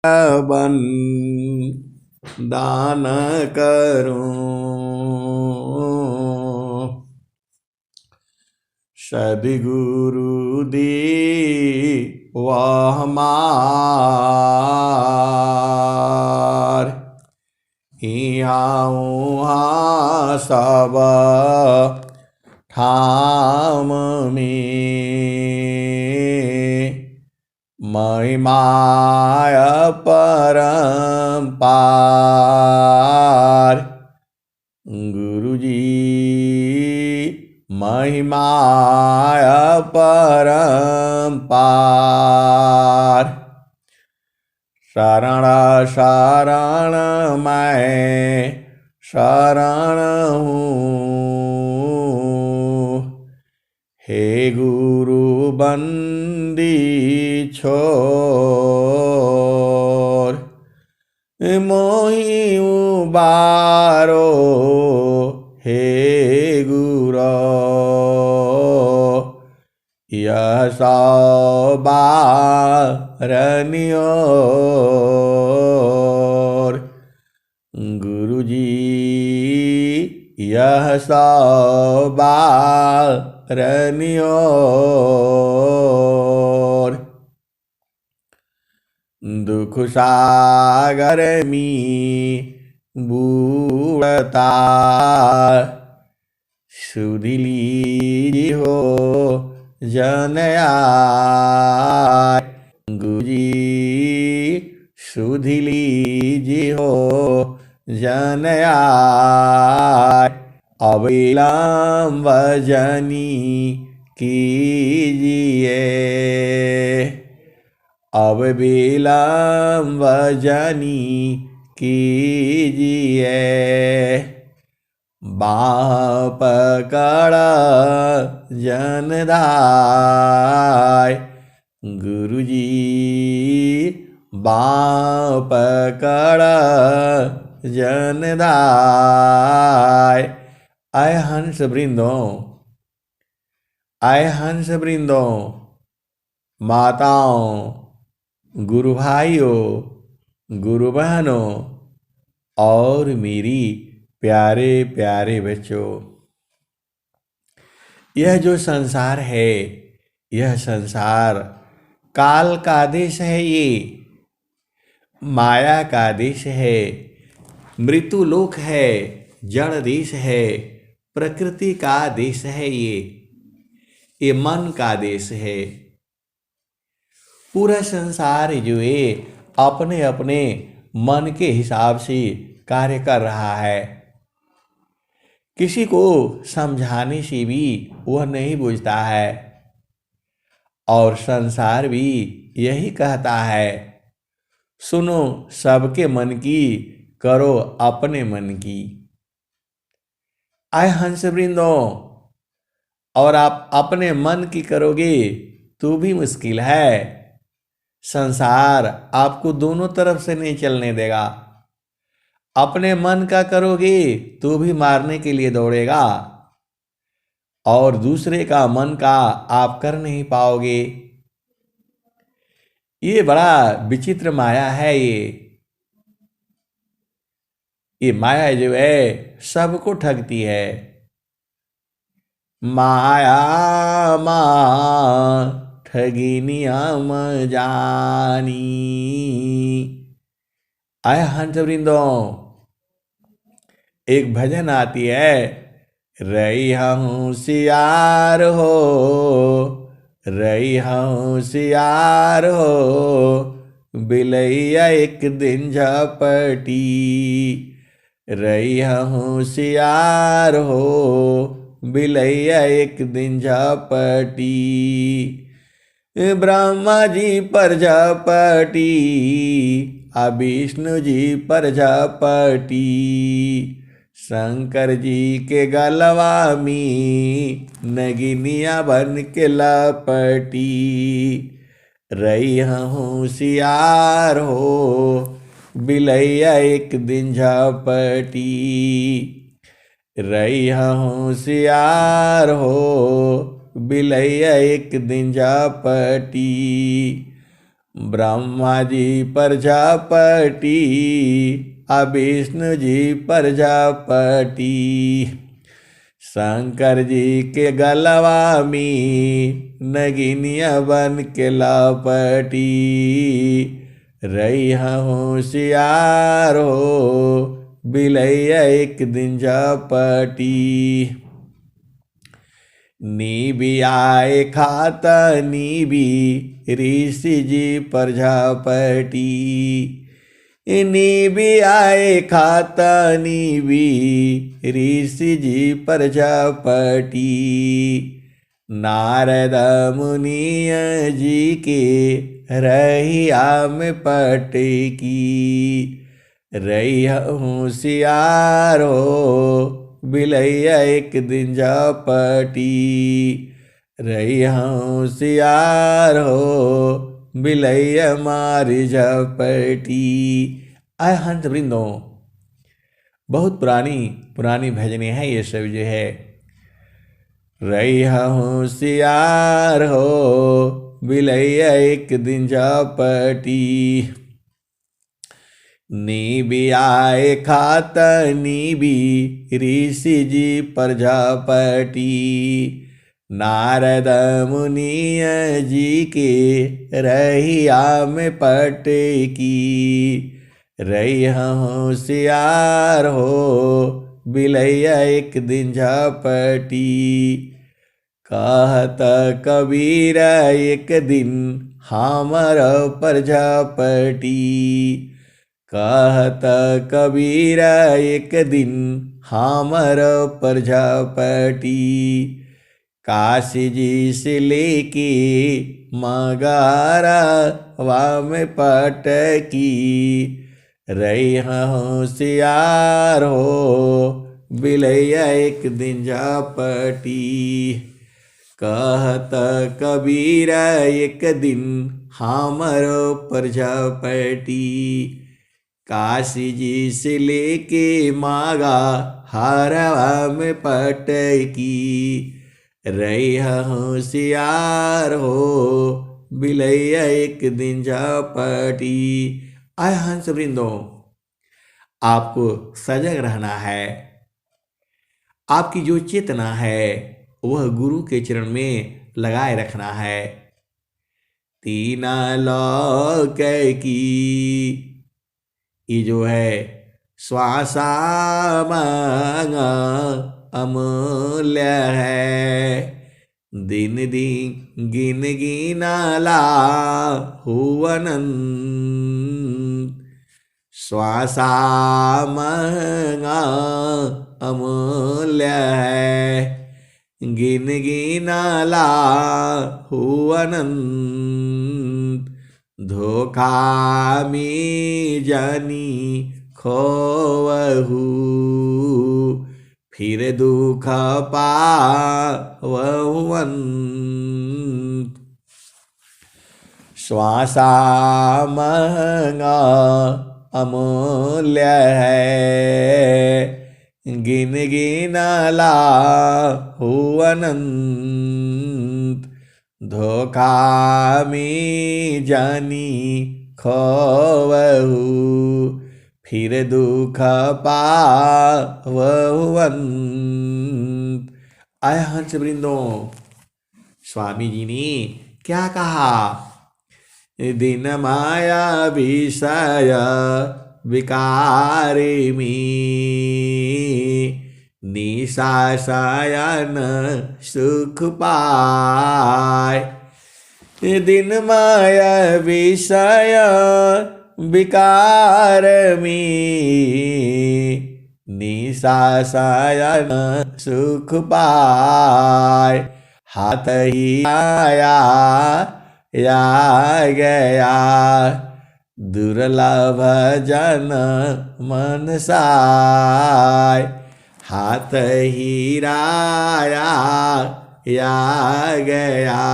बन दान करूं, सद्गुरु दी वह मार, यहाँ उहाँ सब ठाम में महिमाय परम्पार। गुरुजी महिमाय परम्पार, शरण शरण मैं शरण हूँ, हे गुरु बंदी छोर, मोहि उबारो हे गुरो, यह सौ बारनियोर। गुरुजी यह सौ बारनियोर, दुख सागर में बूढ़ता सुधि लीजी हो जनयाय। गुरुजी सुधि लीजी हो जनयाय, अविलंब जनी कीजिए, अब विलंब जनी कीजिए, बाह पकड़ जनदाय। गुरुजी बाह पकड़ जनदाय। आय हंस वृंदों, आय हंस वृंदों, माताओं, गुरु भाइयों, गुरु बहनों और मेरी प्यारे प्यारे बच्चों, यह जो संसार है, यह संसार काल का देश है, ये माया का देश है, मृत्यु लोक है, जड़ देश है, प्रकृति का देश है, ये मन का देश है। पूरा संसार जो है अपने अपने मन के हिसाब से कार्य कर रहा है, किसी को समझाने से भी वह नहीं बुझता है, और संसार भी यही कहता है, सुनो सबके मन की, करो अपने मन की। आए हंस वृंदों, और आप अपने मन की करोगे तो भी मुश्किल है, संसार आपको दोनों तरफ से नहीं चलने देगा। अपने मन का करोगे तो भी मारने के लिए दौड़ेगा, और दूसरे का मन का आप कर नहीं पाओगे। ये बड़ा विचित्र माया है। ये माया जो है सबको ठगती है। माया माँ ठगी नियम जानी। आय हंस वृंदों, एक भजन आती है, रही होशियार हो, रही होशियार हो, बिलैया एक दिन झपटी। रही होशियार हो, बिलैया एक दिन झपटी। ब्रह्मा जी पर झपटी, आ विष्णु जी पर झपटी, शंकर जी के गलवा में नगिनिया बन के लपटी। रही होशियार हो, बिलैया एक दिन झपटी। रही होशियार हो, बिलैया एक दिन झपटी। ब्रह्मा जी प्रजापति, विष्णु जी प्रजापति, शंकर जी के गलवा में नगिनिया बन के लपटी, रही होशियार हो बिलैया एक दिन झपटी। नीबी आए खाता नीबी ऋषि जी प्रजापति, नीबी आए खाता नीबी ऋषि जी प्रजापति, नारद मुनिय जी के रहिया में पटकी, रही होशियार हो बिलैया एक दिन झपटी, रही होशियार हो बिलैया मारी झपटी। आय हंस वृंदों, बहुत पुरानी पुरानी भजने हैं ये सब जो है। रही होशियार हो बिलैया एक दिन झपटी, नीबी आए खाता नीबी ऋषि जी प्रजापति, नारद मुनिय जी के रहिया में पटकी, रही होशियार हो बिलैया एक दिन झपटी, कहत कबीर एक दिन हमर प्रजापति, कहत कबीर एक दिन हमर प्रजापति, काशी जी से लेके मगारा वाम पटकी, रही होशियार हो बिलैया एक दिन झपटी, कहत कबीर एक दिन हमर प्रजापति, काशी जी से लेके मागा हरवा में पटकी, रही होशियार हो बिलैया एक दिन झपटी। आय हंस वृंदों, आपको सजग रहना है। आपकी जो चेतना है वह गुरु के चरण में लगाए रखना है। तीन लोक की ये जो है श्वासा मांगा अमूल्य है, दिन दिन गिन गिनाला हुवनन, श्वासा मांगा अमूल्य है, गिन गिनाला हुवनन, धोखा में जानी खोवहू, फिर दुख पावहुवन, श्वासा महंगा अमूल्य है, गिन गिनाला हुवनंत, धोखा में जानी खोवहू, फिर दुख पावहुवंत। आय हंस वृंदों, स्वामी जी ने क्या कहा? दिन माया विषय विकारी में, निशा शयन सुख पाय। दिन माया विषय विकार में, निशा शयन सुख पाय। हाथ ही आया या गया, दुर्लभ जन मन साय। हाथ ही राया या गया,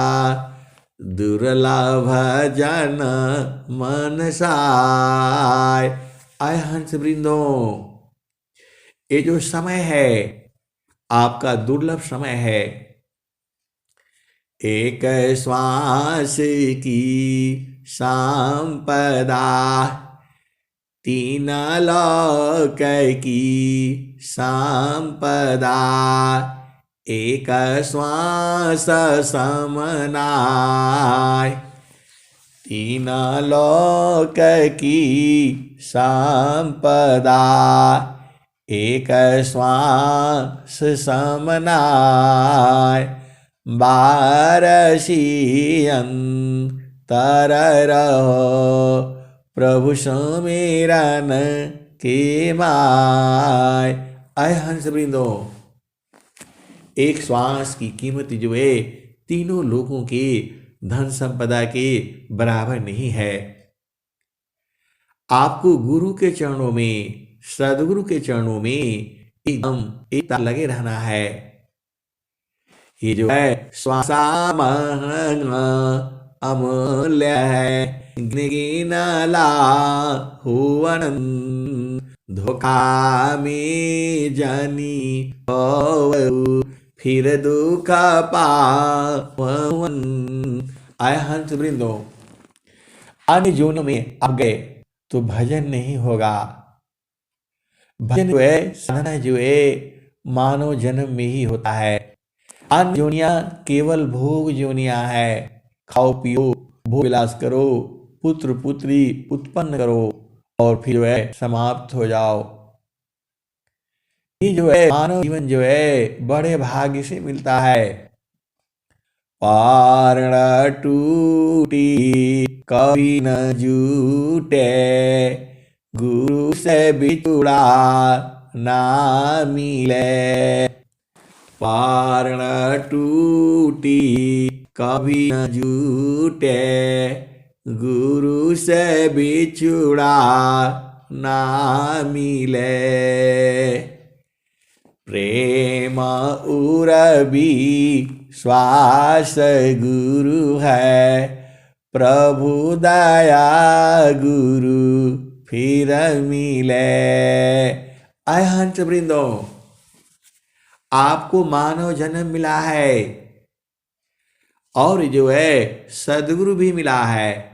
दुर्लभ जन मन साय। आय हंस वृंदों, ये जो समय है आपका दुर्लभ समय है। एक श्वास की संपदा, तीन लोक की संपदा, एक श्वास समनाय। तीन लोक की संपदा, एक श्वास समनाय। बारसी अंतर रहो, प्रभु सुमिरन के माय। आय हंस वृंदो, एक श्वास की कीमत जो है तीनों लोगों के धन संपदा के बराबर नहीं है। आपको गुरु के चरणों में, सदगुरु के चरणों में एकदम एक लगे रहना है। ये जो है श्वासा महंगा अमूल्य है, गिनला हुवन, धोखा में जानी हो, फिर दुख पावन। आय हंस वृंदो, अन्य जीवनों में आप गए तो भजन नहीं होगा। भजन जो है, साधना जो है मानव जन्म में ही होता है। अन्य जोनियां केवल भोग जोनियां है। खाओ पियो, भोग विलास करो, पुत्र पुत्री उत्पन्न करो और फिर जो है समाप्त हो जाओ। ये जो है मानव जीवन जो है बड़े भाग्य से मिलता है। पारण टूटी कभी न जूटे, गुरु से बिछुड़ा ना मिले। पारण टूटी कभी न जूटे, गुरु से बिछुड़ा ना मिले। प्रेम उरबी श्वास गुरु है, प्रभु दया गुरु फिर मिले। आय हंस वृंदो, आपको मानव जन्म मिला है और जो है सदगुरु भी मिला है।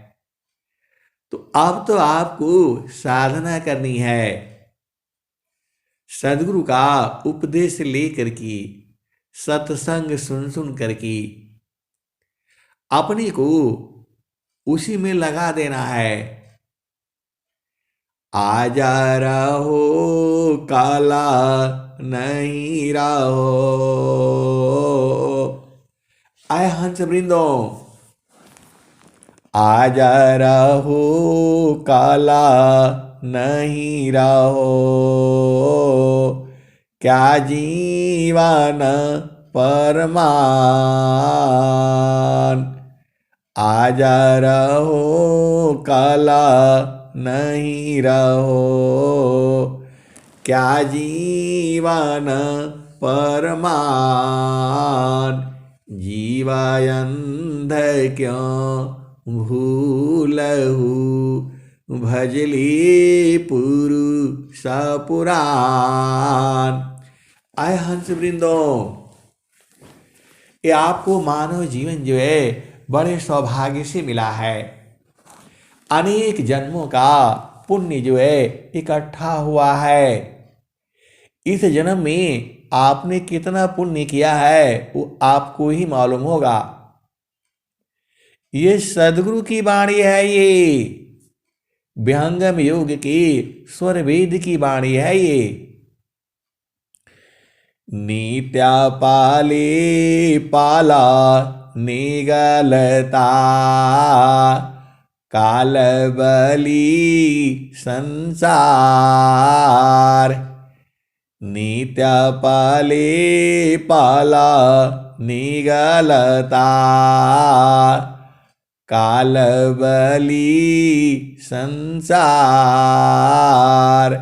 तो अब तो आपको साधना करनी है। सदगुरु का उपदेश लेकर के, सत्संग सुन सुन करके अपने को उसी में लगा देना है। आजा रहो काला नहीं रहो। आय हंस वृंदो, आजा रहो काला नहीं रहो, क्या जीवन परमान। आजा रहो काला नहीं रहो, क्या जीवन परमान। जीवायंध क्यों भूलहु, भजली पुरुष पुराण। आय हंस वृंदो, ये आपको मानव जीवन जो है बड़े सौभाग्य से मिला है। अनेक जन्मों का पुण्य जो है इकट्ठा हुआ है। इस जन्म में आपने कितना पुण्य किया है वो आपको ही मालूम होगा। ये सदगुरु की वाणी है। ये विहंगम योग की स्वर वेद की वाणी है। ये नित्या पाले पाला निगलता, काल बली संसार। नित्य पाले पाला निगलता, काल बली संसार।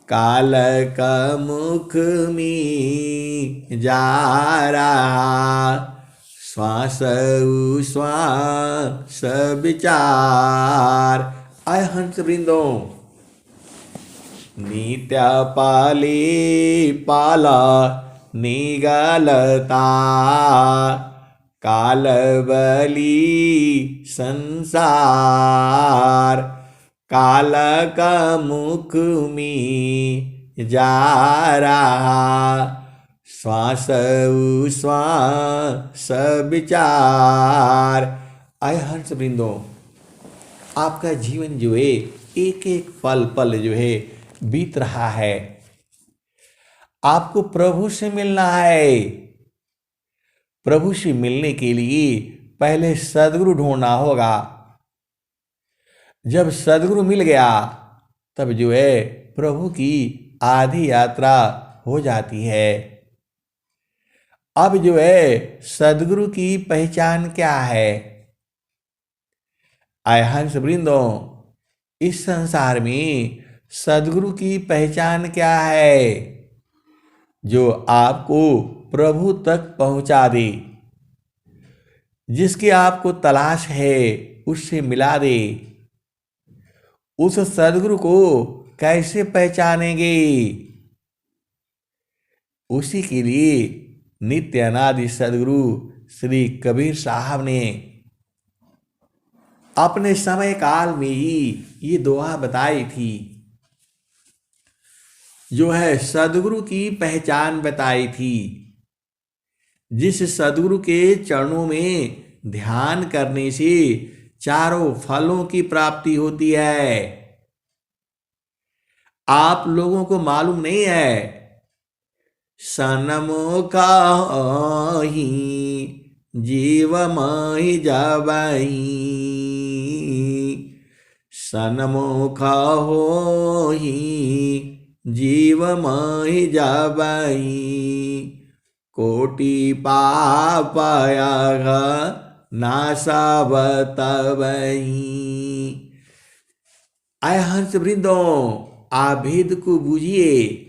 काल का मुख में जा रहा, श्वास उश्वास विचार। आय हंस वृंदो, नित्य पाले पाला निगलता, कालबली संसार, काल का मुख में जा रहा, श्वास उश्वास विचार। आय हंस वृंदो, आपका जीवन जो है एक एक पल पल जो है बीत रहा है। आपको प्रभु से मिलना है। प्रभु से मिलने के लिए पहले सद्गुरु ढूंढना होगा। जब सद्गुरु मिल गया तब जो है प्रभु की आधी यात्रा हो जाती है। अब जो है सद्गुरु की पहचान क्या है? आय हंस वृंदो, इस संसार में सद्गुरु की पहचान क्या है? जो आपको प्रभु तक पहुंचा दे, जिसकी आपको तलाश है उससे मिला दे। उस सद्गुरु को कैसे पहचानेंगे? उसी के लिए नित्य अनादि सद्गुरु श्री कबीर साहब ने अपने समय काल में ही ये दुआ बताई थी। जो है सद्गुरु की पहचान बताई थी। जिस सद्गुरु के चरणों में ध्यान करने से चारों फलों की प्राप्ति होती है। आप लोगों को मालूम नहीं है, सनमुखाही जीवमहि जाबही, सनमुख होहि जीवमहि जाबही, कोटि पापयः नाशावत वही। आय हंस वृंदो, आप भेद को बूझिए।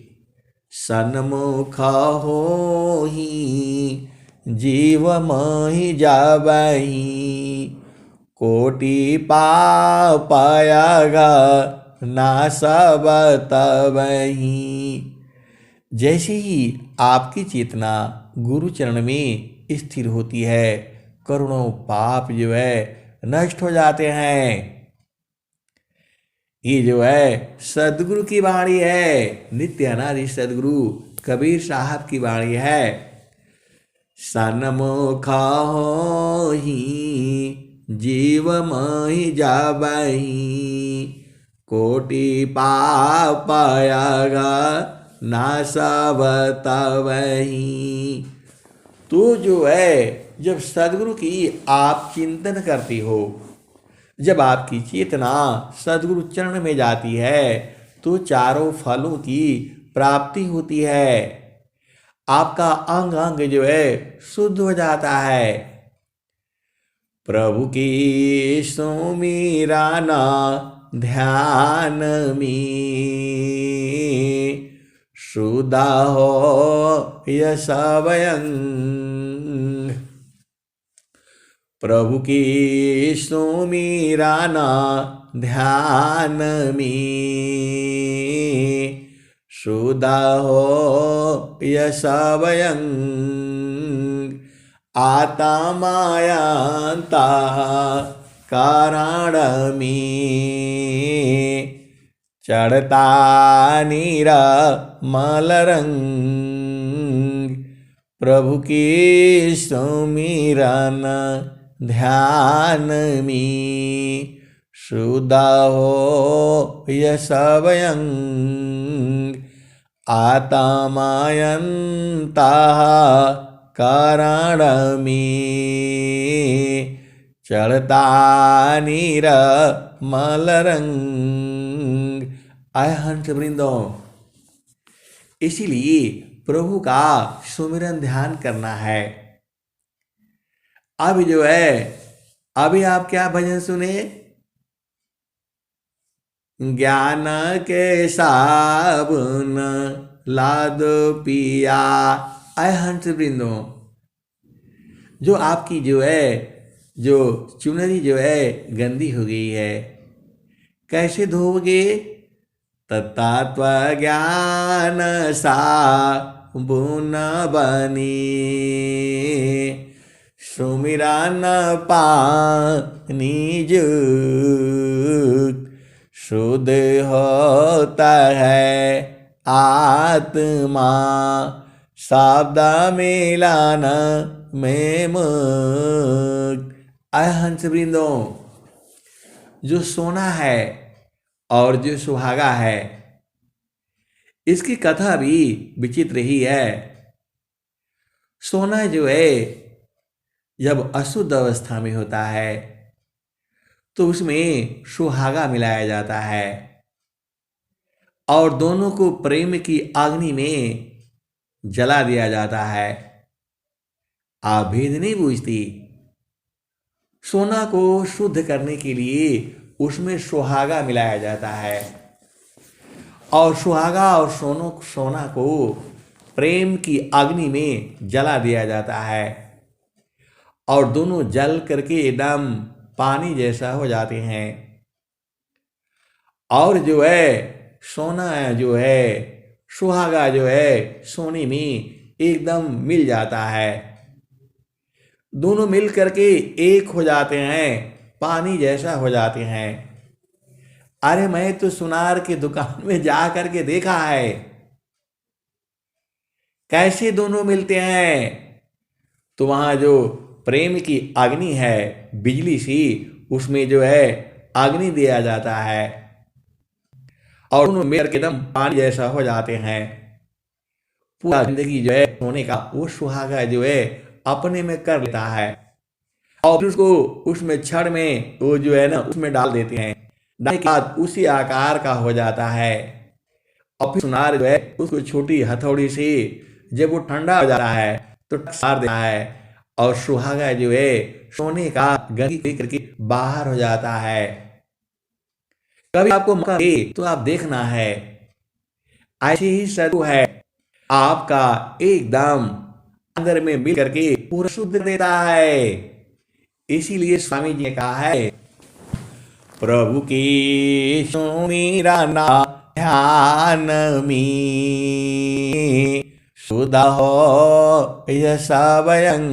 सन्मुख होहि जीवमहि जाबही, कोटि पापयः नाशावत वही। जैसे ही आपकी चेतना गुरु चरण में स्थिर होती है, करोड़ों पाप जो है नष्ट हो जाते हैं। ये जो है सद्गुरु की वाणी है, नित्य अनादि सद्गुरु कबीर साहब की वाणी है। सन्मुख होहि जीवमहि जाबही, कोटि पापयः नाशावत वही। तो जो है जब सद्गुरु की आप चिंतन करते हो, जब आपकी चेतना सद्गुरु चरण में जाती है, तो चारों फलों की प्राप्ति होती है। आपका अंग अंग जो है शुद्ध हो जाता है। प्रभु की सुमिराना ध्यान में, शुद्ध हो यश स्वयं। प्रभु की सुमिराना ध्यान में, शुद्ध हो यश स्वयं। आत्मायंता कारण में, चढ़ता निर्मल रंग। प्रभु की सुमिरन ध्यान में, शुद्ध हो यश स्वयं। आत्मायंता कारण में, चढ़ता निर्मल रंग। आय हंस वृंदो, इसीलिए प्रभु का सुमिरन ध्यान करना है। अब जो है अभी आप क्या भजन सुने? ज्ञान के साबुन लाद पिया। आय हंस वृंदो, जो आपकी जो है जो चुनरी जो है गंदी हो गई है, कैसे धोओगे? तत्व ज्ञान साबुन बनी, सुमिरा न पानी जुक्त, शुद्ध होता है आत्मा, शब्द मिलन में मुक्त। आय हंस वृंदों, जो सोना है और जो सुहागा है, इसकी कथा भी विचित्र ही है। सोना जो है जब अशुद्ध अवस्था में होता है तो उसमें सुहागा मिलाया जाता है और दोनों को प्रेम की अग्नि में जला दिया जाता है। आप भेद नहीं बूझती। सोना को शुद्ध करने के लिए उसमें सुहागा मिलाया जाता है और सुहागा और सोना को प्रेम की अग्नि में जला दिया जाता है और दोनों जल करके एकदम पानी जैसा हो जाते हैं। और जो है सोना जो है, सुहागा जो है सोने में एकदम मिल जाता है। दोनों मिल करके एक हो जाते हैं, पानी जैसा हो जाते हैं। अरे मैं तो सुनार की दुकान में जा करके देखा है कैसे दोनों मिलते हैं। तो वहां जो प्रेम की अग्नि है, बिजली सी, उसमें जो है अग्नि दिया जाता है और दोनों मिलकर एकदम पानी जैसा हो जाते हैं। पूरा जिंदगी जो है सोने का वो सुहागा जो है अपने में कर लेता है और फिर उसको उसमें छड़ में वो जो है ना उसमें डाल देते हैं। डालने के बाद उसी आकार का हो जाता है और फिर सुनार जो है उसको छोटी हथौड़ी से जब वो ठंडा हो जाता है तो सार देता है और सुहागा जो है सोने का गंगी करके बाहर हो जाता है। कभी आपको मौका दे तो आप देखना है, ऐसी ही सदु है आपका एकदम अंदर में मिल करके पूरा शुद्ध देता है। इसीलिए स्वामी जी ने कहा है, प्रभु की सुमिरा ना ध्यान में, शुद्ध हो यह स्वयं।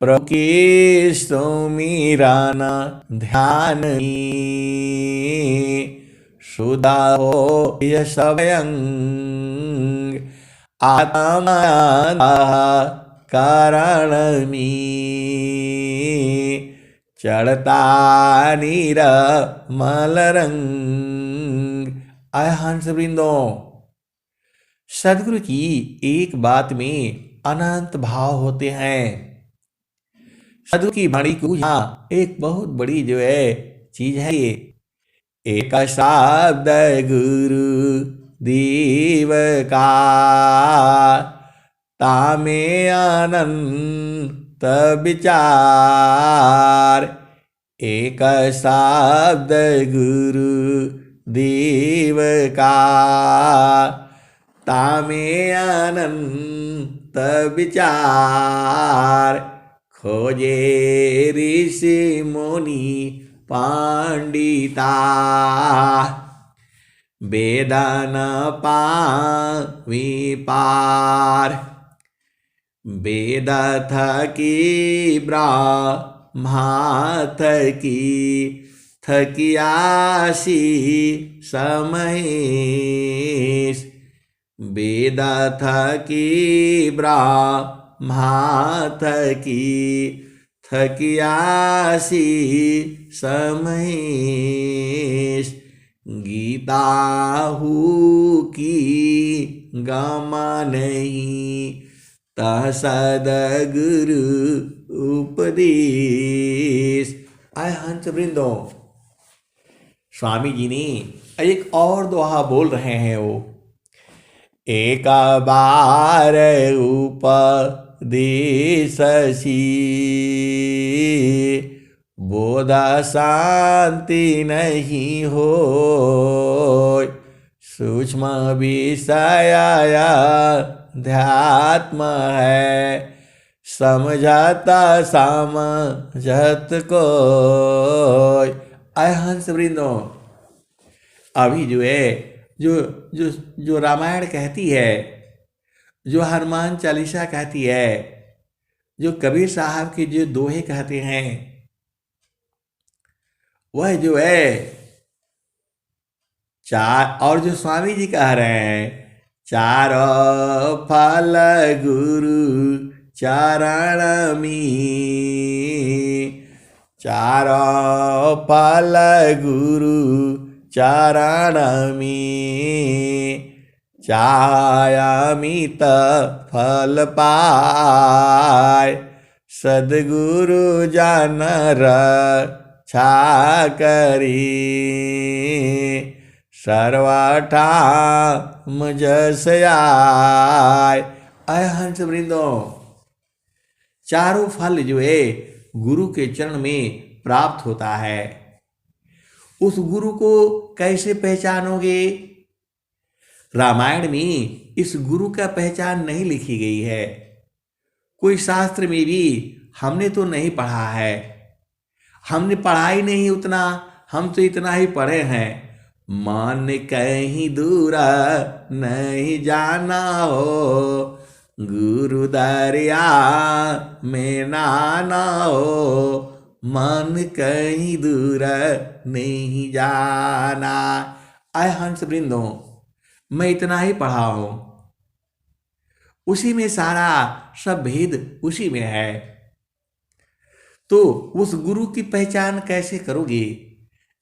प्रभु की सुमिरा ना ध्यान में, शुद्ध हो यह स्वयं। आत्मा कारण में, चढ़ता निर्मल रंग। आय हंस वृंदों, सदगुरु की एक बात में अनंत भाव होते हैं। सदगुरु की वाणी को यहाँ एक बहुत बड़ी जो है चीज है ये। एक शब्द गुरु देव का, तामे अनंत विचार। एक शब्द गुरु देव का, तामे अनंत विचार। खोजे ऋषि मुनि पंडिता, वेदन पावी पार। वेद थकी ब्रह्मा थकी, थकियासी समहेश। वेद थकी ब्रह्मा थकी, थकियासी समहेश। गीता हु की गमा नहीं, तह सदगुरु उपदेश। आय हंस वृंदों, स्वामी जी ने एक और दोहा बोल रहे हैं। वो एक बार उपदेशसी, बोध शांति नहीं हो। सूक्ष्म विषय ध्यात्म है, समझाता समझत को। आय हंस वृंदों, अभी जो है जो जो जो रामायण कहती है, जो हनुमान चालीसा कहती है, जो कबीर साहब के जो दोहे कहते हैं, वह जो है चार, और जो स्वामी जी कह रहे हैं, चार फल गुरु चरण में, चार फल गुरु चरण में, चायामित फल पाय, सद्गुरु जन रक्षा करी, सर्वठाम जस आय। अय हंस वृंदो, चारों फल जो है गुरु के चरण में प्राप्त होता है। उस गुरु को कैसे पहचानोगे? रामायण में इस गुरु का पहचान नहीं लिखी गई है, कोई शास्त्र में भी हमने तो नहीं पढ़ा है, हमने पढ़ा ही नहीं उतना, हम तो इतना ही पढ़े हैं, मन कहीं दूर नहीं जाना हो, गुरु दरिया में नाना हो, मन कहीं दूर नहीं जाना। आय हंस वृंदो, मैं इतना ही पढ़ा हूं, उसी में सारा सब भेद उसी में है। तो उस गुरु की पहचान कैसे करोगे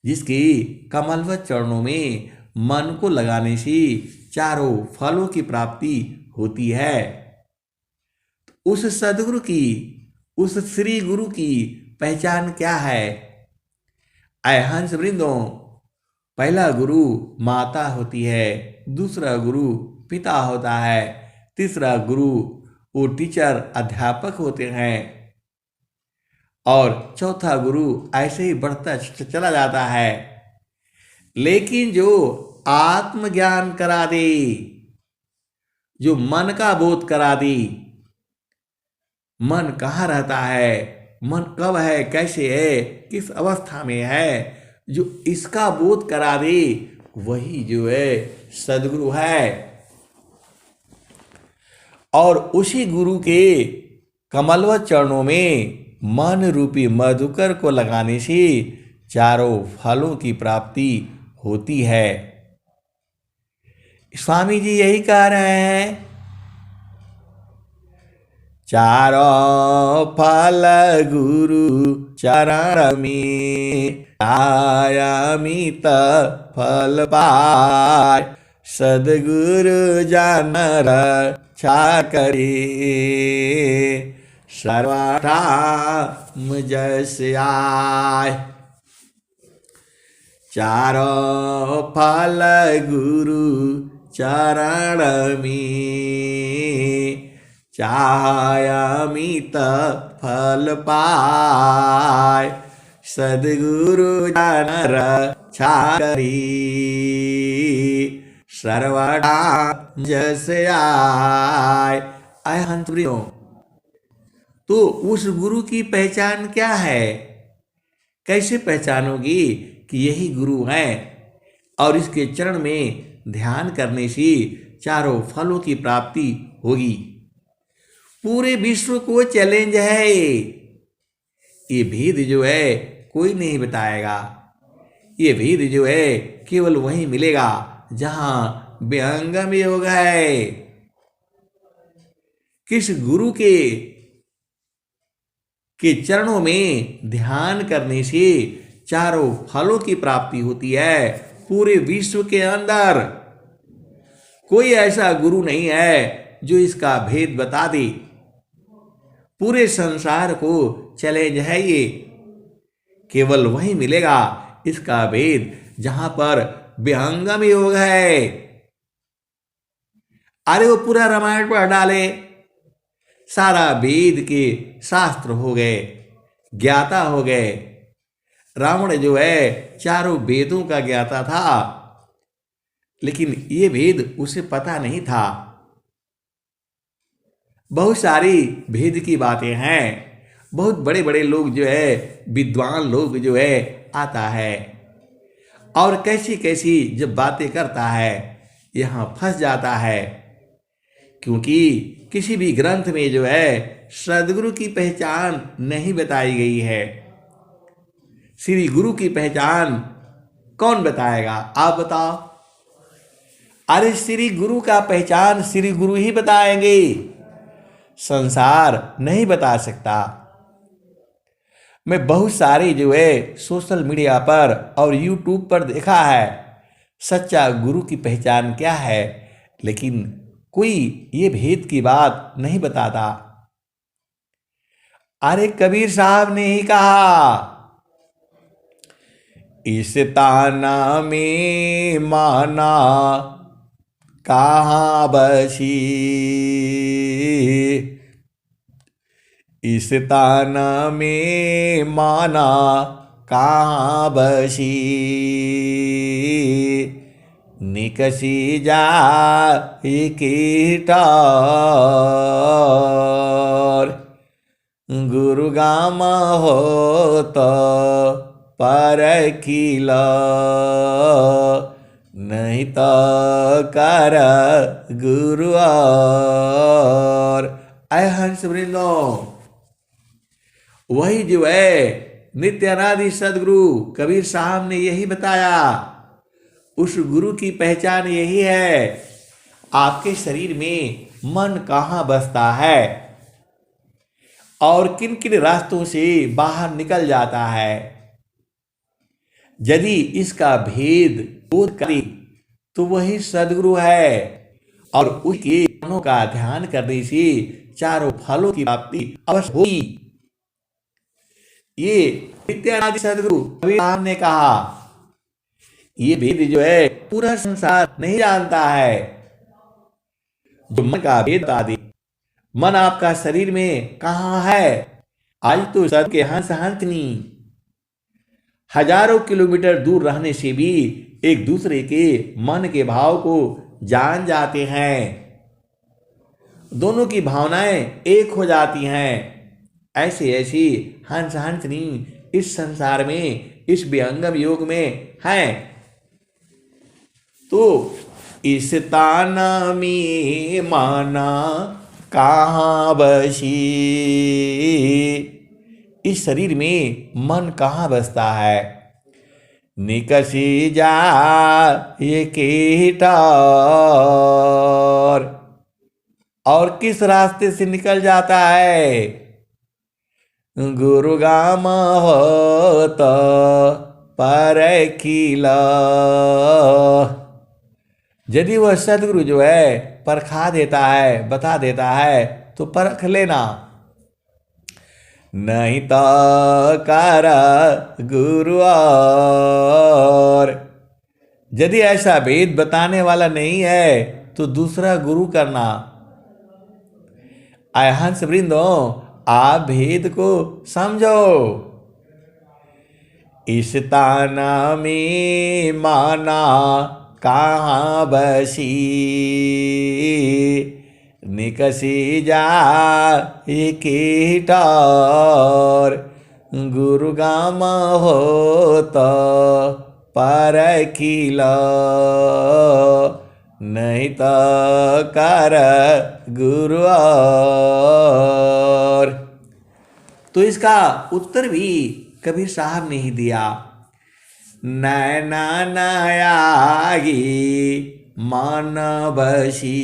जिसके कमलवत चरणों में मन को लगाने से चारों फलों की प्राप्ति होती है? उस सदगुरु की, उस श्री गुरु की पहचान क्या है? आय हंस वृंदों, पहला गुरु माता होती है, दूसरा गुरु पिता होता है, तीसरा गुरु वो टीचर अध्यापक होते हैं, और चौथा गुरु ऐसे ही बढ़ता चला जाता है। लेकिन जो आत्मज्ञान करा दे, जो मन का बोध करा दे, मन कहाँ रहता है, मन कब है, कैसे है, किस अवस्था में है, जो इसका बोध करा दे, वही जो है सदगुरु है। और उसी गुरु के कमलवत चरणों में मन रूपी मधुकर को लगाने से चारों फलों की प्राप्ति होती है। स्वामी जी यही कह रहे हैं, चारों फल गुरु चरण में, आयामित फल पाय, सद्गुरु जन रक्षा करे, सर्वठाम जस आय। चारों फल गुरु चरण में, चायामित फल पाय, सद्गुरु जन रक्षा करी, सर्वठाम जस आय। आय हंस वृंदो, तो उस गुरु की पहचान क्या है? कैसे पहचानोगी कि यही गुरु है? और इसके चरण में ध्यान करने से चारों फलों की प्राप्ति होगी। पूरे विश्व को चैलेंज है ये भेद जो है कोई नहीं बताएगा। ये भेद जो है केवल वहीं मिलेगा जहां विहंगम योग है। किस गुरु के चरणों में ध्यान करने से चारों फलों की प्राप्ति होती है। पूरे विश्व के अंदर कोई ऐसा गुरु नहीं है जो इसका भेद बता दे। पूरे संसार को चैलेंज है ये, केवल वहीं मिलेगा इसका भेद जहां पर विहंगम योग है। अरे वो पूरा रामायण पढ़ डाले, सारा वेद के शास्त्र हो गए, ज्ञाता हो गए। रावण जो है चारों वेदों का ज्ञाता था, लेकिन ये वेद उसे पता नहीं था। बहुत सारी भेद की बातें हैं, बहुत बड़े बड़े लोग जो है, विद्वान लोग जो है आता है और कैसी कैसी जब बातें करता है यहाँ फंस जाता है। क्योंकि किसी भी ग्रंथ में जो है सदगुरु की पहचान नहीं बताई गई है। श्री गुरु की पहचान कौन बताएगा? आप बताओ। अरे श्री गुरु का पहचान श्री गुरु ही बताएंगे, संसार नहीं बता सकता। मैं बहुत सारे जो है सोशल मीडिया पर और यूट्यूब पर देखा है सच्चा गुरु की पहचान क्या है, लेकिन कोई ये भेद की बात नहीं बताता। अरे कबीर साहब ने ही कहा, इस ताना में माना कहाँ बसी, इस ताना में माना कहाँ बसी, निकसी जा कीटार, गुरु गामा हो तो परखिला, नहीं तो कर गुरु और। आय हंस वृंदो, वही जो है नित्य अनादि सदगुरु कबीर साहब ने यही बताया। उस गुरु की पहचान यही है। आपके शरीर में मन कहाँ बसता है और किन किन रास्तों से बाहर निकल जाता है, यदि इसका भेद बोध करे तो वही सदगुरु है। और उसके गुणों का ध्यान करने से चारों फलों की प्राप्ति अवश्य होगी। ये नित्यानादि सदगुरु कबीर साहब ने कहा। ये भेद जो है पूरा संसार नहीं जानता है। जो मन का भेद बता दे, मन आपका शरीर में कहाँ है। आज तो सबके हंस हंसनी हजारों किलोमीटर दूर रहने से भी एक दूसरे के मन के भाव को जान जाते हैं। दोनों की भावनाएं एक हो जाती हैं। ऐसी ऐसी हंस हंसनी इस संसार में, इस विहंगम युग में हैं। तो इस ताना में माना कहाँ बसी, इस शरीर में मन कहाँ बसता है। निकसी जा ये कीटार, और किस रास्ते से निकल जाता है। गुरुगाम हो तो परखिला, यदि वह सदगुरु जो है परखा देता है, बता देता है तो परख लेना, नहीं तो कर गुरु और। यदि ऐसा भेद बताने वाला नहीं है तो दूसरा गुरु करना। आय हंस वृंदो, आप भेद को समझो। इस ताना में माना कहाँ बसी, निकसी जा ये कीटार, गुरु गाम हो तो परखिला, नहीं तो कर गुरु और। तो इसका उत्तर भी कबीर साहब ने ही दिया। नैना नयागी मन बसी,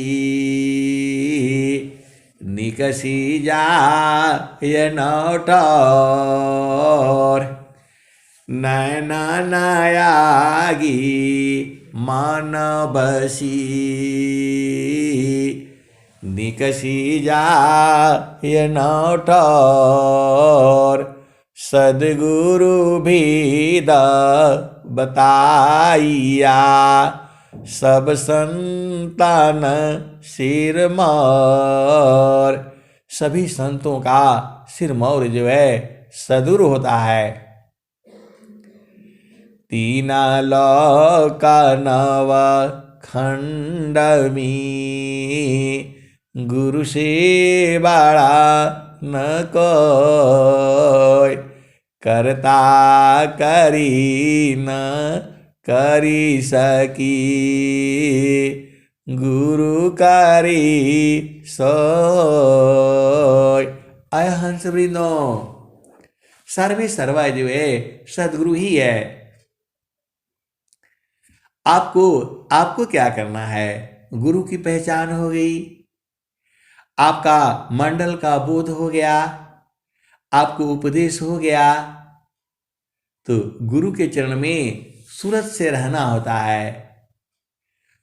निकसी जा ये नौटार, नैना नयागी मन बसी, निकसी जा ये नौटार, सदगुरु भेद बताइया, सब संतान सिर मौर। सभी संतों का सिर मौर जो है सदगुरु होता है। तीन लोक नव खंड में, गुरु से बड़ा न कोई, करता करी न करी सकी, गुरु करी सोय। अय हंस वृंदो, सर्वे सर्वा जो है सदगुरु ही है। आपको आपको क्या करना है? गुरु की पहचान हो गई, आपका मंडल का बोध हो गया, आपको उपदेश हो गया, तो गुरु के चरण में सूरत से रहना होता है।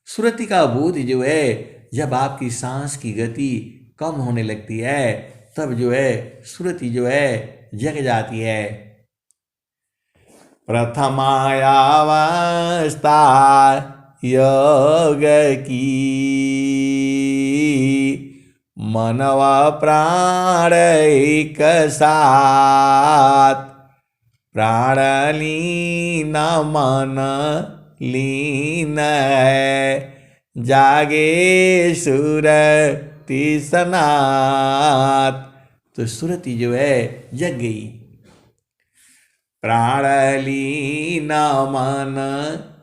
सुरति का बोध जो है, जब आपकी सांस की गति कम होने लगती है, तब जो है सुरति जो है जग जाती है। प्रथमायावस्था योग की, मनवा प्राण एक साथ, प्राण लीन मन लीन है, जागे सुरति सनात। तो सुरति जो है जग गई। प्राण लीन मन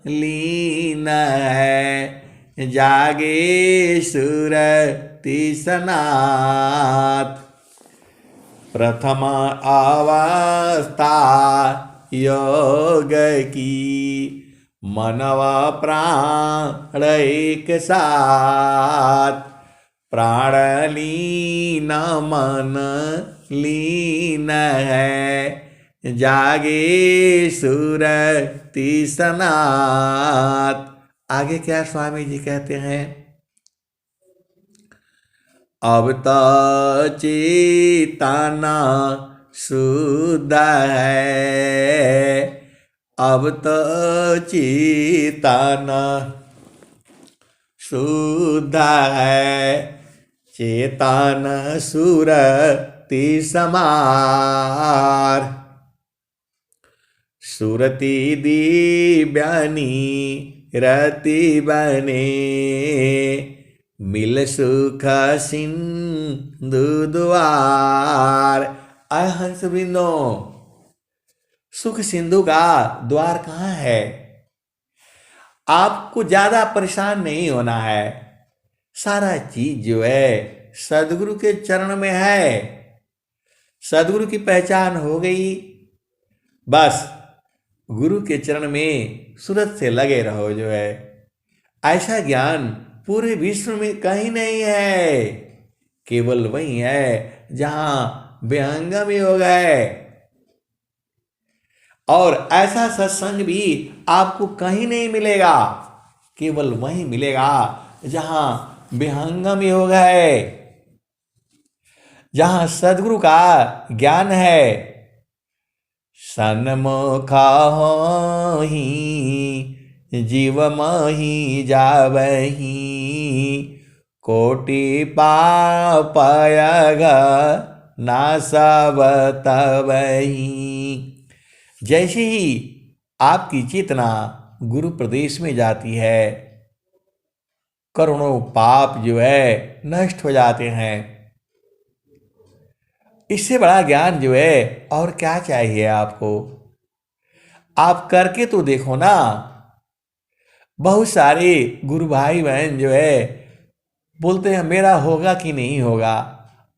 लीन है, जागे सुरति सनात। प्रथम अवस्था योग की, मनवा प्राण एक साथ, प्राण लीन मन लीन है, जागे सुरति सनात। आगे क्या स्वामी जी कहते हैं? अब तो चेतना शुद्ध है, अब तो चेतना शुद्ध है, चेतन सुरति समार। सुरति दिव्यानी रति बने, मिल सुख सिंधु द्वार। अय हंस वृंदो, सुख सिंधु का द्वार कहाँ है? आपको ज्यादा परेशान नहीं होना है, सारा चीज जो है सदगुरु के चरण में है। सदगुरु की पहचान हो गई, बस गुरु के चरण में सूरत से लगे रहो। जो है ऐसा ज्ञान पूरे विश्व में कहीं नहीं है, केवल वही है जहां विहंगम योग है। और ऐसा सत्संग भी आपको कहीं नहीं मिलेगा, केवल वहीं मिलेगा जहां विहंगम योग है, जहां सदगुरु का ज्ञान है। सन्मुख होहि जीव मही जावही, कोटि पापयग नासव तवही। जैसे ही आपकी चेतना गुरु प्रदेश में जाती है, करोड़ों पाप जो है नष्ट हो जाते हैं। इससे बड़ा ज्ञान जो है और क्या चाहिए आपको? आप करके तो देखो ना। बहुत सारे गुरु भाई बहन जो है बोलते हैं मेरा होगा कि नहीं होगा।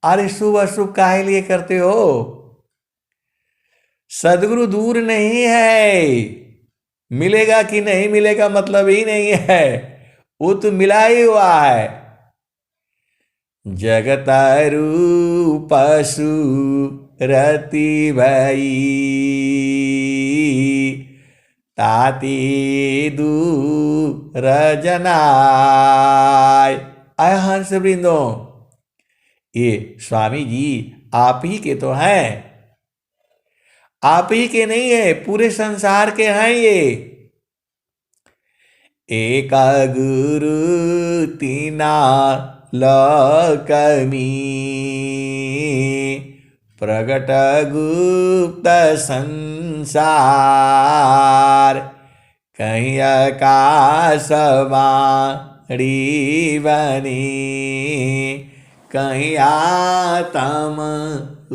अरे शुभ अशुभ काहे लिए करते हो? सदगुरु दूर नहीं है, मिलेगा कि नहीं मिलेगा मतलब ही नहीं है, वो तो मिला ही हुआ है। जगत रूप सुरति भई, ताति दूर जनाय। आय हंस वृंदो, ये स्वामी जी आप ही के तो हैं, आप ही के नहीं है, पूरे संसार के हैं ये। एक गुरु तीना लकमी, प्रगट गुप्त संसार, कहीं आकाश बाड़ी बनी, कहीं आत्म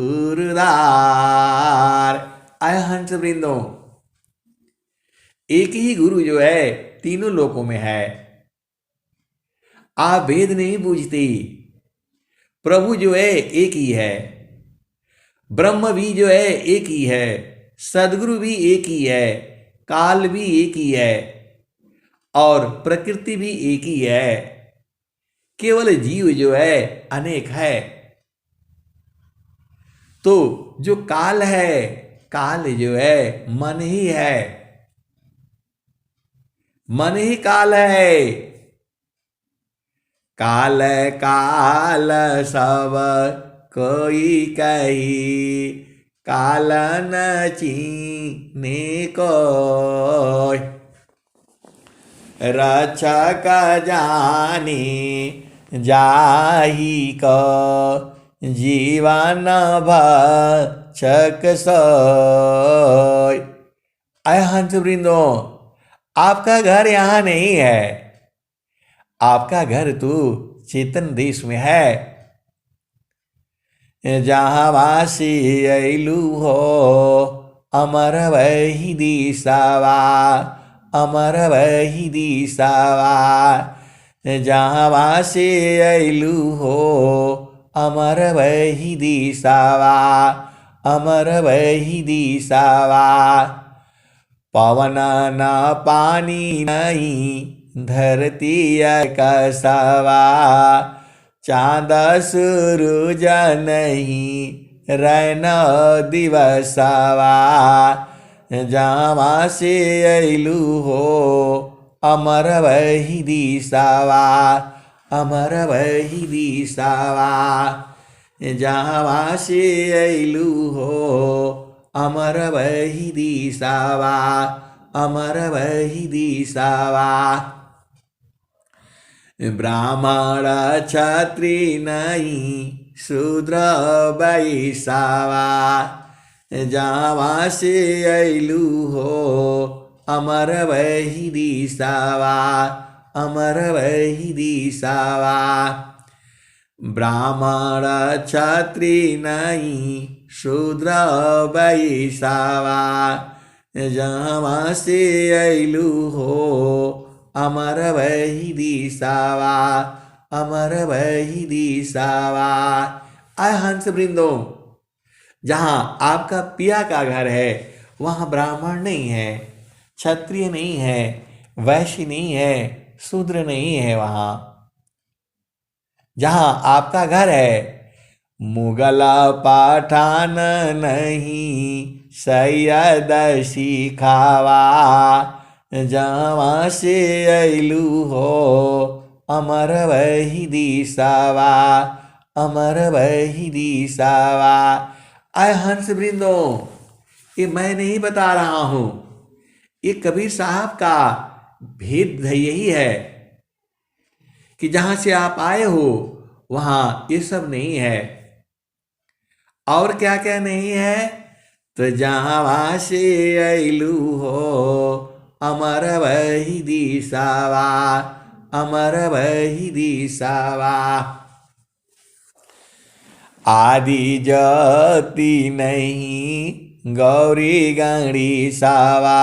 उर्दार। आय हंस वृंदो, एक ही गुरु जो है तीनों लोकों में है। आप भेद नहीं बूझते, प्रभु जो है एक ही है। ब्रह्म भी जो है एक ही है, सदगुरु भी एक ही है, काल भी एक ही है और प्रकृति भी एक ही है। केवल जीव जो है अनेक है। तो जो काल है, काल जो है मन ही है, मन ही काल है। काल काल सब कोई कही, काल न चीने कोय। रक्षक जानी जाही को, जीवन भक्षक सोय। आय हंस वृंदो, आपका घर यहाँ नहीं है, आपका घर तो चेतन देश में है। जहाँ वासी अइलू हो, अमर वही दिशावा, अमर वही दिशावा। जहाँ वासी अइलू हो, अमर वही दिशावा, अमर वही दिशावा। पवन न पानी नहीं, धरती कसवा। चाँद सूरज नहीं, रैन दिवसवा। जहाँ से अइलू हो, अमर वही दिशावा, अमर वही दिशावा। जहाँ से अइलू हो, अमर वही दिशावा, अमर वही दिशावा। ब्राह्मण क्षत्रि नहीं, शूद्र वैश्यवा। जहाँ से अइलू हो, अमर वही दिशावा, अमर वही दिशावा। ब्राह्मण क्षत्रि नहीं, शूद्र वैश्यवा। जहाँ से अइलू हो, अमर वही दिशावा, अमर वही दिशावा। आय हंस वृंदो, जहाँ आपका पिया का घर है वहाँ ब्राह्मण नहीं है, क्षत्रिय नहीं है, वैश्य नहीं है, शूद्र नहीं है। वहाँ जहाँ आपका घर है, मुगल पठान नहीं, सैयद सिखावा। जहाँ से अइलू हो, अमर वही दिशावा, अमर वही दिशावा। आय हंस वृंदो, ये मैं नहीं बता रहा हूँ, ये कबीर साहब का भेद यही है कि जहाँ से आप आए हो वहाँ ये सब नहीं है। और क्या क्या नहीं है? तो जहाँ से अइलू हो, अमर वही दिशावा, अमर वही दिशावा। आदि जाति नहीं, गौरी गणेशावा।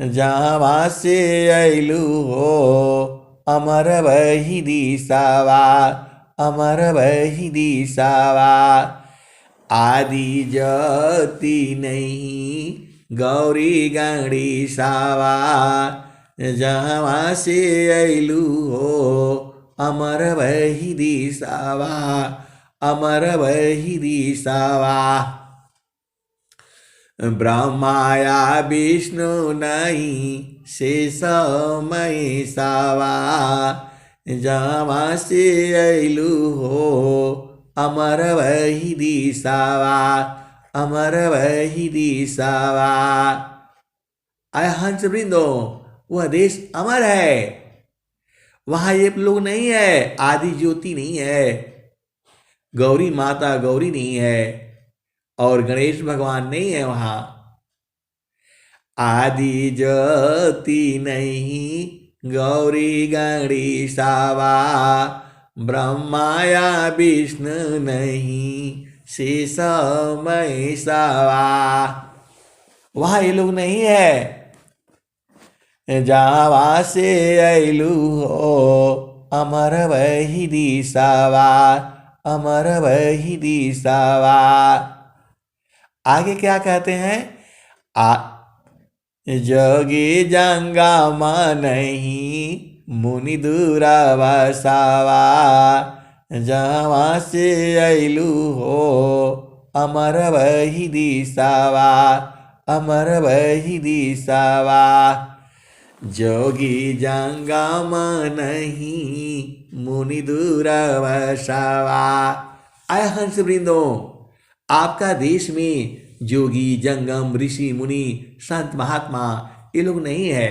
जहाँ से अइलू हो, अमर वही दिशावा, अमर वही दिशावा। आदि जाति नहीं, गौरी गणेशावा। जहाँ से अइलू हो, अमर वही दिशावा, अमर वही दिशावा। ब्रह्माया विष्णु नहीं, शेष महेशावा। जहाँ से अइलू हो, अमर वही दिशावा, अमर वही दिशावा। आय हंस वृंदो, वह देश अमर है, वहाँ ये लोग नहीं है, आदि ज्योति नहीं है, गौरी माता गौरी नहीं है और गणेश भगवान नहीं है। वहाँ आदि ज्योति नहीं, गौरी गणेशावा। ब्रह्माया विष्णु नहीं, शेष महेशावा। वहाँ ये लोग नहीं है। जहाँ से अइलू हो, अमर वही दिशावा, अमर वही दिशावा। आगे क्या कहते हैं? आ जोगी जंगा नहीं मुनि दूरा बसावा, जहाँ से अइलू हो अमर वही दिसावा, अमर वही दिसावा। जोगी जंगम नहीं मुनि दूर बसावा। आय हंस वृंदो, आपका देश में जोगी जंगम ऋषि मुनि संत महात्मा ये लोग नहीं है।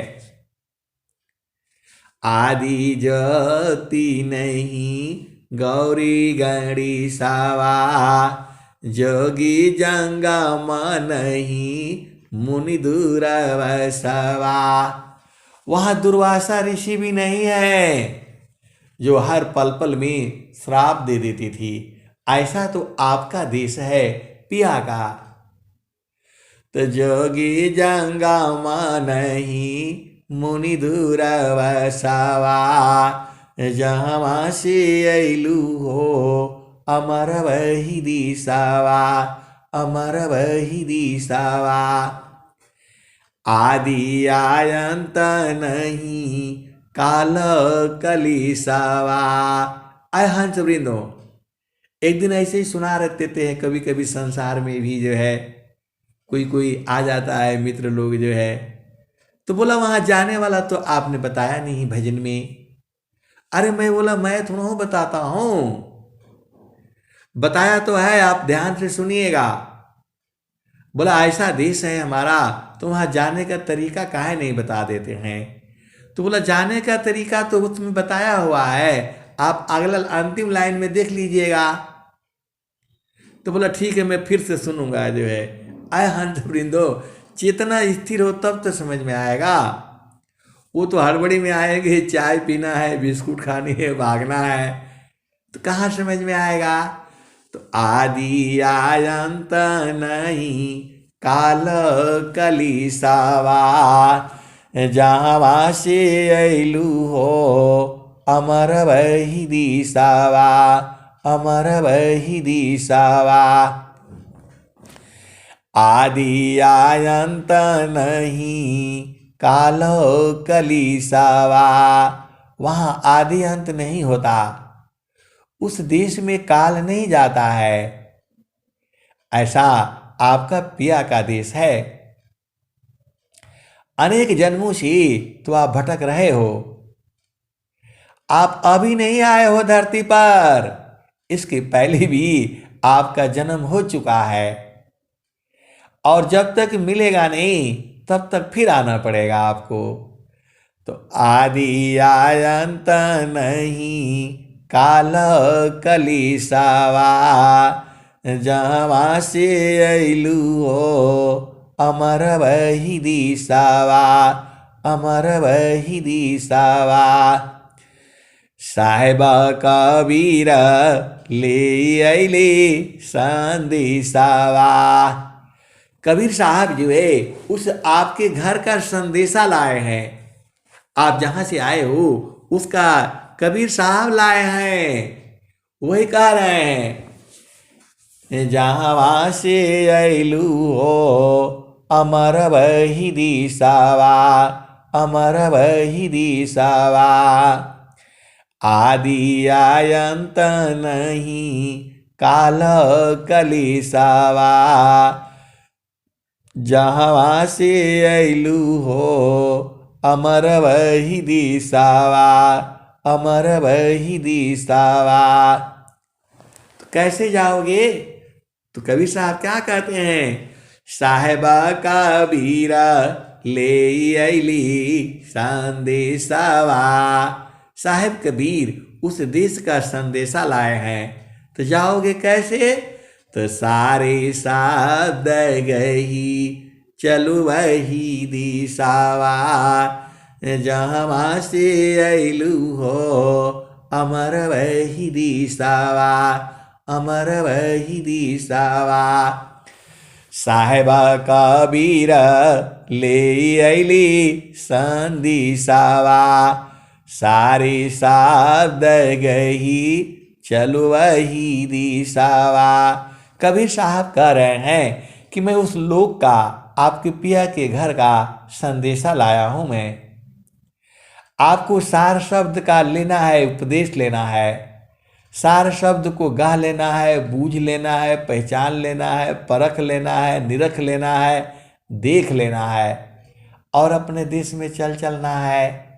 आदि ज्योति नहीं गौरी गणेशावा, जोगी जंगम नहीं मुनि दूर बसावा। वहाँ दुर्वासा ऋषि भी नहीं है जो हर पल पल में श्राप दे देती थी। ऐसा तो आपका देश है पिया का। तो जोगी जंगम नहीं मुनि दूर बसावा, जहाँ से अइलू हो अमर वही दिसावा, अमर वही दिसावा। आदि आयंत नहीं काल कलिसावा। आय हंस वृंदो, एक दिन ऐसे ही सुना रहते हैं, कभी कभी संसार में भी जो है कोई कोई आ जाता है मित्र लोग जो है, तो बोला वहां जाने वाला तो आपने बताया नहीं भजन में। अरे मैं बोला मैं थोड़ा बताता हूं, बताया तो है, आप ध्यान से सुनिएगा। बोला ऐसा देश है हमारा, तो वहां जाने का तरीका काहे नहीं बता देते हैं? तो बोला जाने का तरीका तो उसमें बताया हुआ है, आप अगला अंतिम लाइन में देख लीजिएगा। तो बोला ठीक है, मैं फिर से सुनूंगा जो है। आय हंस वृंदो, चेतना स्थिर हो तब तो समझ में आएगा। वो तो हड़बड़ी में आएंगे, चाय पीना है, बिस्कुट खानी है, भागना है, तो कहाँ समझ में आएगा? तो आदि आयंत नहीं काल कलिसावा, जहाँ से अइलू हो अमर वही दिसावा, अमर वही दिसावा। आदि आयंत नहीं काल कलिसावा, वहाँ आदि अंत नहीं होता, उस देश में काल नहीं जाता है। ऐसा आपका पिया का देश है। अनेक जन्मों से तो आप भटक रहे हो, आप अभी नहीं आए हो धरती पर, इसके पहले भी आपका जन्म हो चुका है, और जब तक मिलेगा नहीं तब तक फिर आना पड़ेगा आपको। तो आदि आयंत नहीं काल कलिसावा, जहाँ से अइलू हो अमर वही दिसावा, अमर वही दिसावा। साहेबा कबीर ले अइले संदेशावा। कबीर साहब जो है उस आपके घर का संदेशा लाए हैं। आप जहां से आए हो उसका कबीर साहब लाए हैं। वही कह रहे हैं, जहां से अइलू हो अमर वही दिसावा, अमर वही दिसावा। आदि आयंत नहीं काल कलिसावा, जहाँ से अइलू हो अमर वही दिसावा, अमर वही दिसावा। तो कैसे जाओगे? तो कबीर साहब क्या कहते हैं? साहेबा कबीरा ले अइली संदेशावा। साहेब कबीर उस देश का संदेशा लाए हैं, तो जाओगे कैसे? तो सारे साध गही चलु वही दिसावा, जहाँ से अइलू हो अमर वही दिसावा, अमर वही दिसावा। साहेबा कबीर ले अइली संदेशावा, सारे साध गही चलो वही दिसावा। कबीर साहब कह रहे हैं कि मैं उस लोक का, आपके पिया के घर का संदेशा लाया हूं। मैं आपको सार शब्द का लेना है, उपदेश लेना है, सार शब्द को गा लेना है, बूझ लेना है, पहचान लेना है, परख लेना है, निरख लेना है, देख लेना है और अपने देश में चलना है।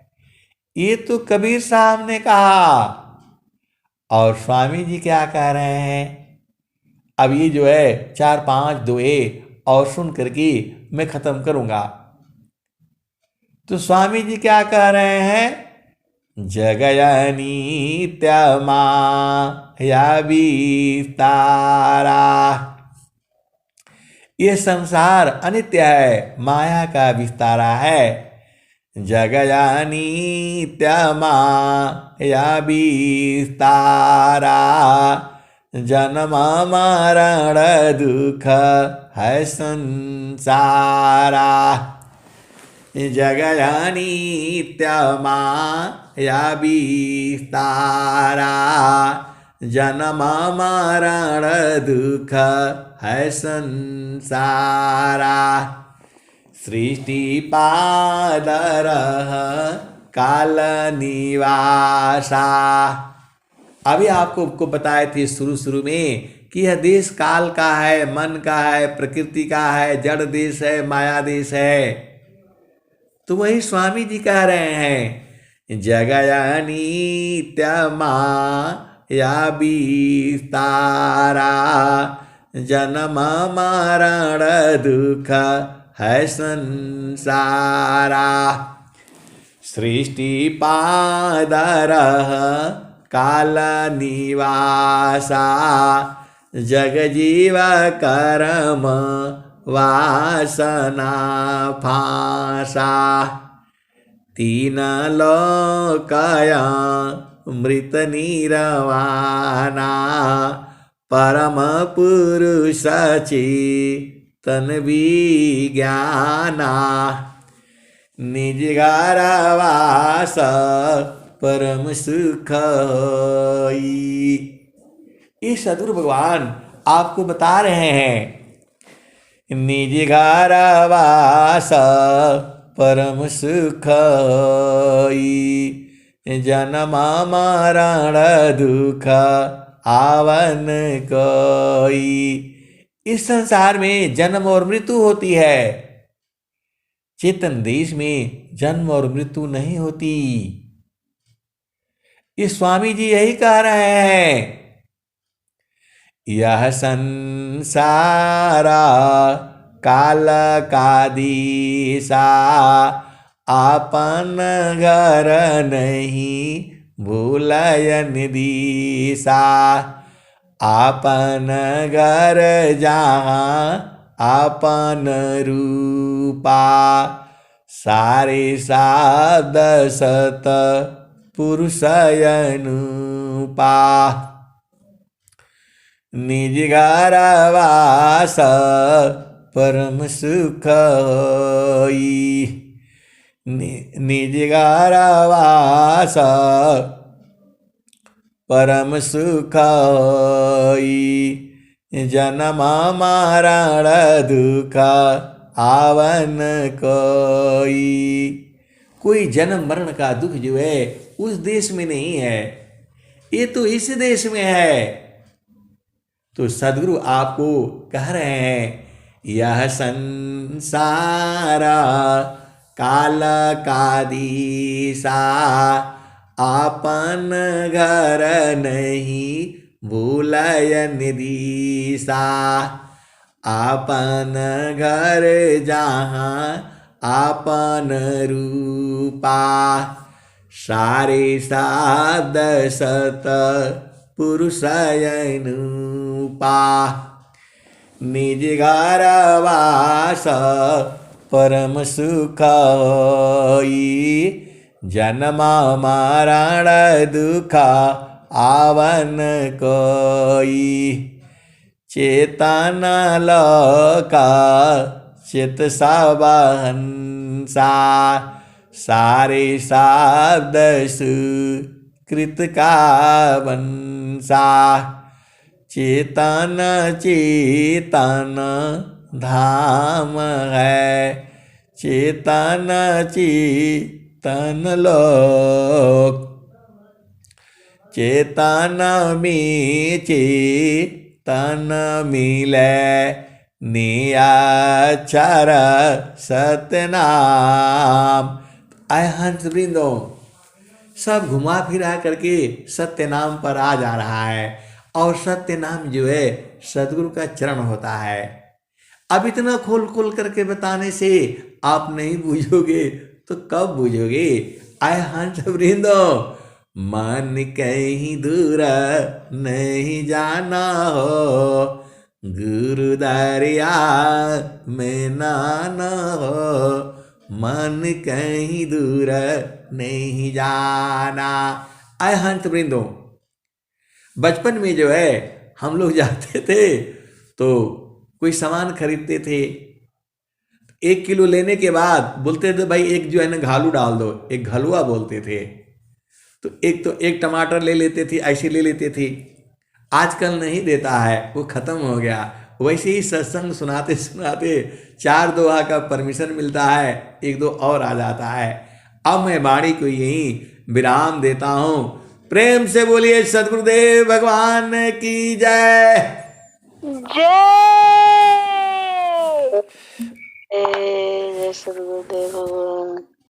ये तो कबीर साहब ने कहा। और स्वामी जी क्या कह रहे हैं? अब ये जो है 4 5 दुए और सुन करके मैं खत्म करूंगा। तो स्वामी जी क्या कह रहे हैं? जगयनीत्यमाया विस्तारा। ये संसार अनित्य है, माया का विस्तारा है। जगयनीत्यमाया विस्तारा, जन्म मरण दुख है संसारा। जगयनीत्यमाया विस्तारा, जन्म मरण दुख है संसारा। सृष्टि पादरः काल निवासा। अभी आपको बताए थे शुरू में कि यह देश काल का है, मन का है, प्रकृति का है, जड़ देश है, माया देश है। तो वही स्वामी जी कह रहे हैं, जगयनीत्यमाया विस्तारा, जन्म मरण दुख है संसारा। सृष्टि पादरः काल निवासा, जग जीव कर्म वासना फांसा। तीन लोकया मृत निर्वाणा, परम पुरुष चेतन विज्ञाना। निज घर वास परम सुख होई। ये सद्गुरु भगवान आपको बता रहे हैं, निज घर वास परम सुख होई, जन्म मरण दुख आवन कोई। इस संसार में जन्म और मृत्यु होती है, चेतन देश में जन्म और मृत्यु नहीं होती। ये स्वामी जी यही कह रहे हैं। यह संसारा काल का दिशा, आपन घर नहीं भूलयन दिशा। आपन घर जहाँ आपन रूपा, सारे शब्द सत पुरुष अनुपा। निज घर वास परम सुख होई, निज घर वास परम सुख होई, जन्म मरण दुख आवन कोई जन्म मरण का दुख जो है उस देश में नहीं है, ये तो इस देश में है। तो सद्गुरु आपको कह रहे हैं, यह संसार काल का दिशा, आपन घर नहीं भूलयन दिशा। आपन घर जहाँ आपन रूपा, सारे शब्द सत पुरुष अनुपा। निज घर वास परम सुख होई, जन्म मरण दुख आवन कोई। चेतन लोका चित सब हंसा, सारे शब्द सुकृत का वंशा। चेतन चेतन धाम है, चेतन चेतन लोक, चेतन में चेतन मिले, नियाक्षर सतनाम। आय हंस वृंदो, सब घुमा फिरा करके सत्य नाम पर आ जा रहा है, और सत्य नाम जो है सदगुरु का चरण होता है। अब इतना खोल खोल करके बताने से आप नहीं बूझोगे तो कब बूझोगे? आय हंस वृंदो, मन कहीं दूर नहीं जाना हो, गुरु दरिया में नाना हो, मन कहीं दूर नहीं जाना। आय हंस वृंदो, बचपन में जो है हम लोग जाते थे तो कोई सामान खरीदते थे, 1 किलो लेने के बाद बोलते थे भाई एक जो है ना घालू डाल दो, एक घलुआ बोलते थे। तो एक टमाटर ले लेते थे, ऐसे ले लेते थे। आजकल नहीं देता है, वो खत्म हो गया। वैसे ही सत्संग सुनाते सुनाते 4 दोहा का परमिशन मिलता है, 1-2 और आ जाता है। अब मैं वाणी को यही विराम देता हूँ। प्रेम से बोलिए सदगुरुदेव भगवान की जय। जय सद्गुरुदेव भगवान।